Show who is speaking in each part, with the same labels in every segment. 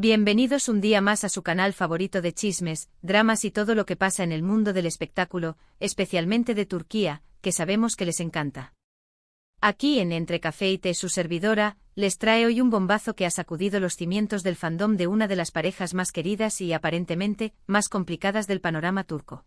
Speaker 1: Bienvenidos un día más a su canal favorito de chismes, dramas y todo lo que pasa en el mundo del espectáculo, especialmente de Turquía, que sabemos que les encanta. Aquí en Entre Café y Té su servidora, les trae hoy un bombazo que ha sacudido los cimientos del fandom de una de las parejas más queridas y aparentemente más complicadas del panorama turco.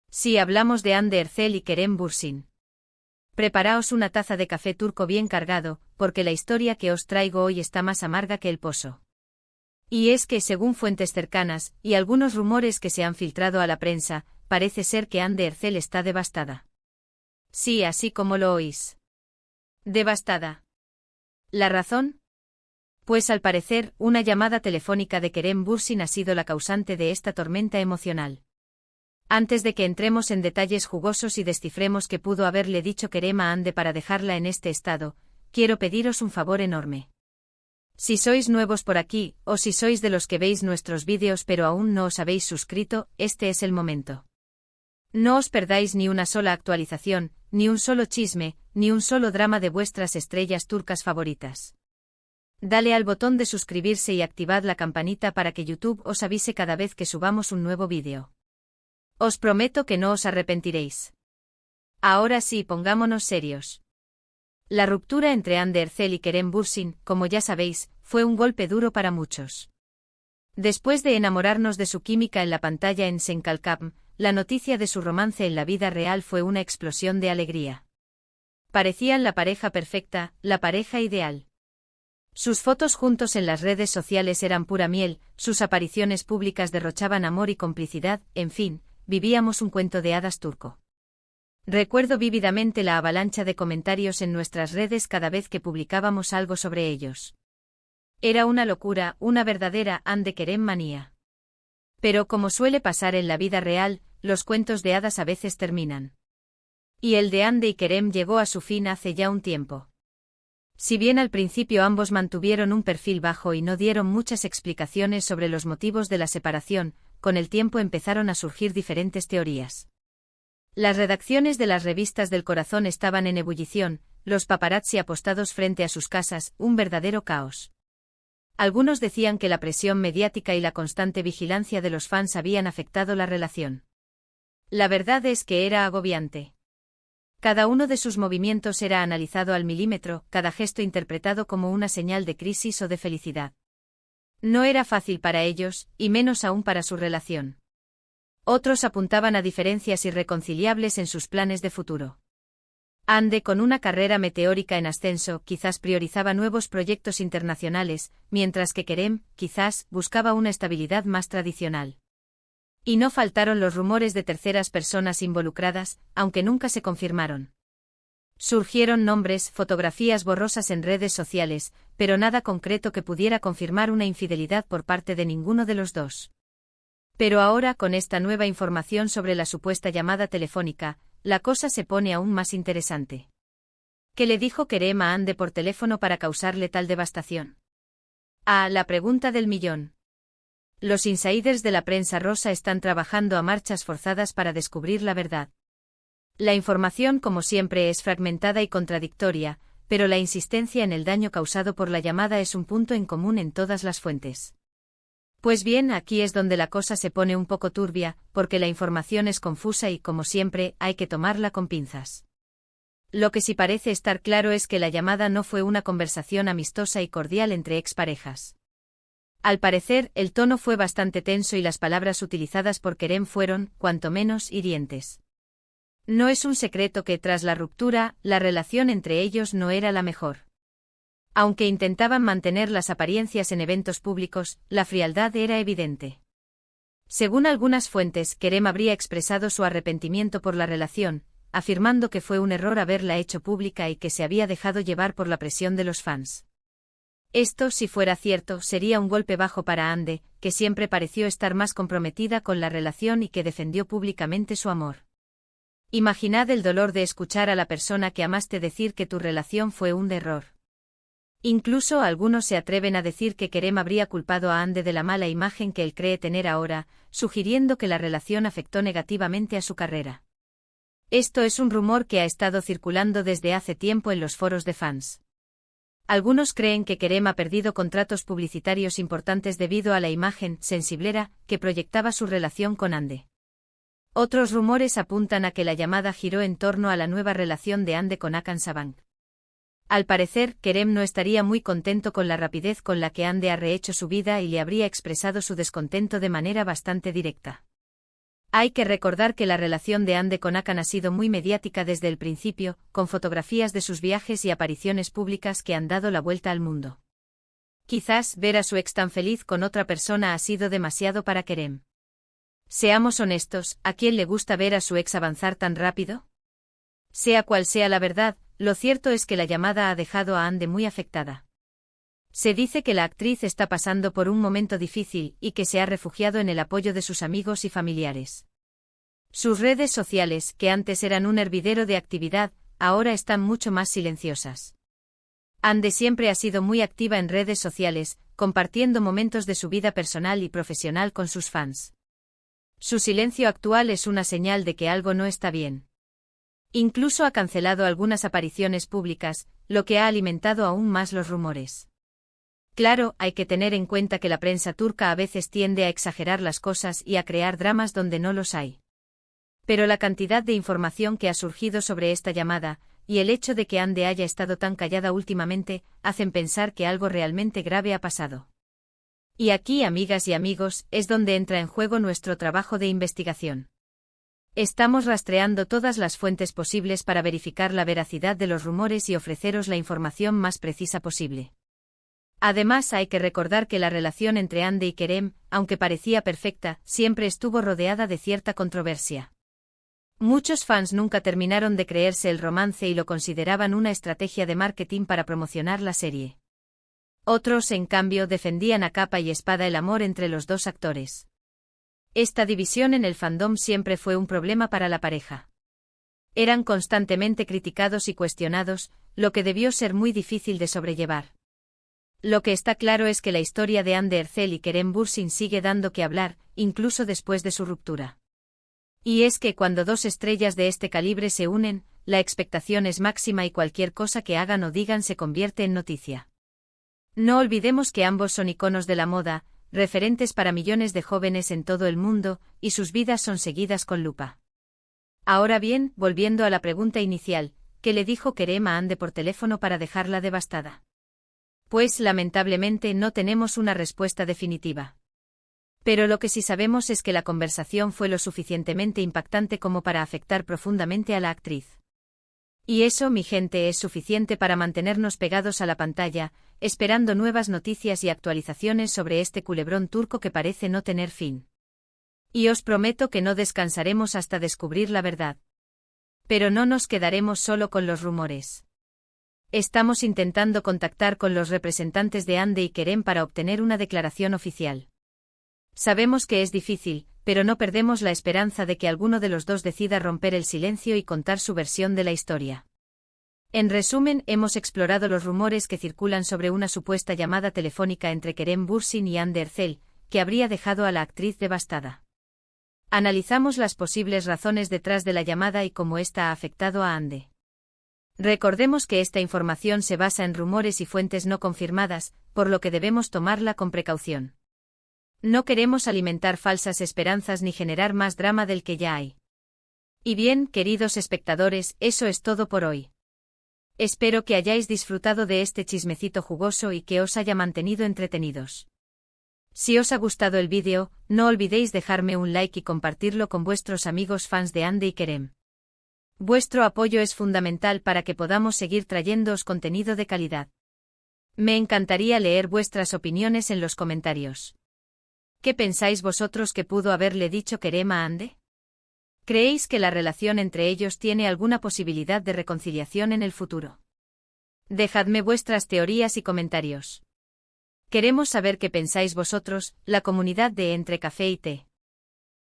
Speaker 1: Sí, hablamos de Hande Erçel y Kerem Bürsin. Preparaos una taza de café turco bien cargado, porque la historia que os traigo hoy está más amarga que el pozo. Y es que, según fuentes cercanas, y algunos rumores que se han filtrado a la prensa, parece ser que Hande Erçel está devastada. Sí, así como lo oís. Devastada. ¿La razón? Pues al parecer, una llamada telefónica de Kerem Bürsin ha sido la causante de esta tormenta emocional. Antes de que entremos en detalles jugosos y descifremos qué pudo haberle dicho Kerem a Hande para dejarla en este estado, quiero pediros un favor enorme. Si sois nuevos por aquí, o si sois de los que veis nuestros vídeos pero aún no os habéis suscrito, este es el momento. No os perdáis ni una sola actualización, ni un solo chisme, ni un solo drama de vuestras estrellas turcas favoritas. Dale al botón de suscribirse y activad la campanita para que YouTube os avise cada vez que subamos un nuevo vídeo. Os prometo que no os arrepentiréis. Ahora sí, pongámonos serios. La ruptura entre Hande Erçel y Kerem Bürsin, como ya sabéis, fue un golpe duro para muchos. Después de enamorarnos de su química en la pantalla en Senkalkam, la noticia de su romance en la vida real fue una explosión de alegría. Parecían la pareja perfecta, la pareja ideal. Sus fotos juntos en las redes sociales eran pura miel, sus apariciones públicas derrochaban amor y complicidad, en fin, vivíamos un cuento de hadas turco. Recuerdo vívidamente la avalancha de comentarios en nuestras redes cada vez que publicábamos algo sobre ellos. Era una locura, una verdadera Hande Kerem manía. Pero como suele pasar en la vida real, los cuentos de hadas a veces terminan. Y el de Hande y Kerem llegó a su fin hace ya un tiempo. Si bien al principio ambos mantuvieron un perfil bajo y no dieron muchas explicaciones sobre los motivos de la separación, con el tiempo empezaron a surgir diferentes teorías. Las redacciones de las revistas del corazón estaban en ebullición, los paparazzi apostados frente a sus casas, un verdadero caos. Algunos decían que la presión mediática y la constante vigilancia de los fans habían afectado la relación. La verdad es que era agobiante. Cada uno de sus movimientos era analizado al milímetro, cada gesto interpretado como una señal de crisis o de felicidad. No era fácil para ellos, y menos aún para su relación. Otros apuntaban a diferencias irreconciliables en sus planes de futuro. Hande, con una carrera meteórica en ascenso, quizás priorizaba nuevos proyectos internacionales, mientras que Kerem, quizás, buscaba una estabilidad más tradicional. Y no faltaron los rumores de terceras personas involucradas, aunque nunca se confirmaron. Surgieron nombres, fotografías borrosas en redes sociales, pero nada concreto que pudiera confirmar una infidelidad por parte de ninguno de los dos. Pero ahora, con esta nueva información sobre la supuesta llamada telefónica, la cosa se pone aún más interesante. ¿Qué le dijo Kerem a Hande por teléfono para causarle tal devastación? La pregunta del millón. Los insiders de la prensa rosa están trabajando a marchas forzadas para descubrir la verdad. La información, como siempre, es fragmentada y contradictoria, pero la insistencia en el daño causado por la llamada es un punto en común en todas las fuentes. Pues bien, aquí es donde la cosa se pone un poco turbia, porque la información es confusa y, como siempre, hay que tomarla con pinzas. Lo que sí parece estar claro es que la llamada no fue una conversación amistosa y cordial entre exparejas. Al parecer, el tono fue bastante tenso y las palabras utilizadas por Kerem fueron, cuanto menos, hirientes. No es un secreto que, tras la ruptura, la relación entre ellos no era la mejor. Aunque intentaban mantener las apariencias en eventos públicos, la frialdad era evidente. Según algunas fuentes, Kerem habría expresado su arrepentimiento por la relación, afirmando que fue un error haberla hecho pública y que se había dejado llevar por la presión de los fans. Esto, si fuera cierto, sería un golpe bajo para Hande, que siempre pareció estar más comprometida con la relación y que defendió públicamente su amor. Imaginad el dolor de escuchar a la persona que amaste decir que tu relación fue un error. Incluso algunos se atreven a decir que Kerem habría culpado a Hande de la mala imagen que él cree tener ahora, sugiriendo que la relación afectó negativamente a su carrera. Esto es un rumor que ha estado circulando desde hace tiempo en los foros de fans. Algunos creen que Kerem ha perdido contratos publicitarios importantes debido a la imagen sensiblera que proyectaba su relación con Hande. Otros rumores apuntan a que la llamada giró en torno a la nueva relación de Hande con Hakan Saban. Al parecer, Kerem no estaría muy contento con la rapidez con la que Hande ha rehecho su vida y le habría expresado su descontento de manera bastante directa. Hay que recordar que la relación de Hande con Hakan ha sido muy mediática desde el principio, con fotografías de sus viajes y apariciones públicas que han dado la vuelta al mundo. Quizás ver a su ex tan feliz con otra persona ha sido demasiado para Kerem. Seamos honestos, ¿a quién le gusta ver a su ex avanzar tan rápido? Sea cual sea la verdad, lo cierto es que la llamada ha dejado a Hande muy afectada. Se dice que la actriz está pasando por un momento difícil y que se ha refugiado en el apoyo de sus amigos y familiares. Sus redes sociales, que antes eran un hervidero de actividad, ahora están mucho más silenciosas. Hande siempre ha sido muy activa en redes sociales, compartiendo momentos de su vida personal y profesional con sus fans. Su silencio actual es una señal de que algo no está bien. Incluso ha cancelado algunas apariciones públicas, lo que ha alimentado aún más los rumores. Claro, hay que tener en cuenta que la prensa turca a veces tiende a exagerar las cosas y a crear dramas donde no los hay. Pero la cantidad de información que ha surgido sobre esta llamada, y el hecho de que Hande haya estado tan callada últimamente, hacen pensar que algo realmente grave ha pasado. Y aquí, amigas y amigos, es donde entra en juego nuestro trabajo de investigación. Estamos rastreando todas las fuentes posibles para verificar la veracidad de los rumores y ofreceros la información más precisa posible. Además, hay que recordar que la relación entre Hande y Kerem, aunque parecía perfecta, siempre estuvo rodeada de cierta controversia. Muchos fans nunca terminaron de creerse el romance y lo consideraban una estrategia de marketing para promocionar la serie. Otros, en cambio, defendían a capa y espada el amor entre los dos actores. Esta división en el fandom siempre fue un problema para la pareja. Eran constantemente criticados y cuestionados, lo que debió ser muy difícil de sobrellevar. Lo que está claro es que la historia de Hande Erçel y Kerem Bürsin sigue dando que hablar, incluso después de su ruptura. Y es que cuando dos estrellas de este calibre se unen, la expectación es máxima y cualquier cosa que hagan o digan se convierte en noticia. No olvidemos que ambos son iconos de la moda, referentes para millones de jóvenes en todo el mundo, y sus vidas son seguidas con lupa. Ahora bien, volviendo a la pregunta inicial, ¿qué le dijo Kerem a Hande por teléfono para dejarla devastada? Pues lamentablemente no tenemos una respuesta definitiva. Pero lo que sí sabemos es que la conversación fue lo suficientemente impactante como para afectar profundamente a la actriz. Y eso, mi gente, es suficiente para mantenernos pegados a la pantalla, esperando nuevas noticias y actualizaciones sobre este culebrón turco que parece no tener fin. Y os prometo que no descansaremos hasta descubrir la verdad. Pero no nos quedaremos solo con los rumores. Estamos intentando contactar con los representantes de Hande y Kerem para obtener una declaración oficial. Sabemos que es difícil, pero no perdemos la esperanza de que alguno de los dos decida romper el silencio y contar su versión de la historia. En resumen, hemos explorado los rumores que circulan sobre una supuesta llamada telefónica entre Kerem Bürsin y Hande Erçel, que habría dejado a la actriz devastada. Analizamos las posibles razones detrás de la llamada y cómo ésta ha afectado a Hande. Recordemos que esta información se basa en rumores y fuentes no confirmadas, por lo que debemos tomarla con precaución. No queremos alimentar falsas esperanzas ni generar más drama del que ya hay. Y bien, queridos espectadores, eso es todo por hoy. Espero que hayáis disfrutado de este chismecito jugoso y que os haya mantenido entretenidos. Si os ha gustado el vídeo, no olvidéis dejarme un like y compartirlo con vuestros amigos fans de Hande y Kerem. Vuestro apoyo es fundamental para que podamos seguir trayéndoos contenido de calidad. Me encantaría leer vuestras opiniones en los comentarios. ¿Qué pensáis vosotros que pudo haberle dicho Kerem a Hande? ¿Creéis que la relación entre ellos tiene alguna posibilidad de reconciliación en el futuro? Dejadme vuestras teorías y comentarios. Queremos saber qué pensáis vosotros, la comunidad de Entre Café y Té.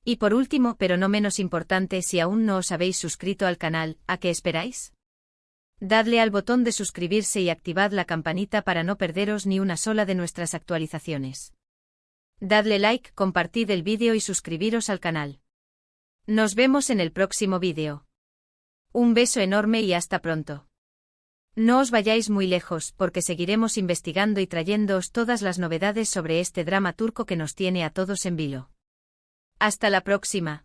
Speaker 1: Y por último, pero no menos importante, si aún no os habéis suscrito al canal, ¿a qué esperáis? Dadle al botón de suscribirse y activad la campanita para no perderos ni una sola de nuestras actualizaciones. Dadle like, compartid el vídeo y suscribiros al canal. Nos vemos en el próximo vídeo. Un beso enorme y hasta pronto. No os vayáis muy lejos, porque seguiremos investigando y trayéndoos todas las novedades sobre este drama turco que nos tiene a todos en vilo. Hasta la próxima.